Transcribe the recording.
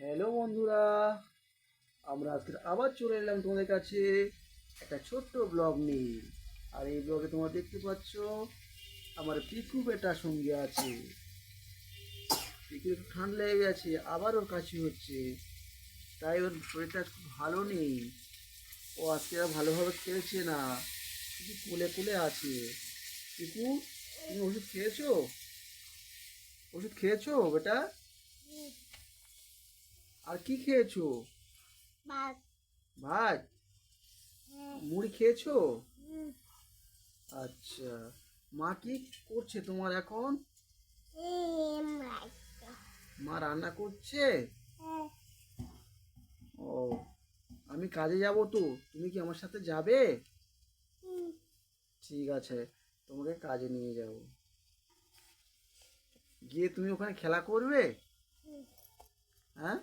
Hello বন্ধুরা, আমরা আজকে আবার চলে এলাম তোমাদের কাছে একটা ছোট্ট ব্লগ নিয়ে। আর এই ব্লগে তোমরা দেখতে পাচ্ছ আমার পিকু বেটার সঙ্গে আছে। পিকু একটু ঠান্ডা লেগে গেছে, আবার ওর কাশি হচ্ছে, তাই ওর শরীরটা খুব ভালো নেই। ও আজকে আর ভালোভাবে খেলছে না, শুধু কুলে কুলে আছে। পিকু, তুমি ওষুধ খেয়েছো? ওষুধ খেয়েছো বেটা? আর কি খেয়েছো? ভাত। ভাত? মুড়ি খেয়েছো? আচ্ছা, মা কি করছে তোমার এখন? মা রান্না করছে? ও, আমি কাজে যাব তো, তুমি কি আমার সাথে যাবে? ঠিক আছে, তোমাকে কাজে নিয়ে যাব। গিয়ে তুমি ওখানে খেলা করবে? হ্যাঁ,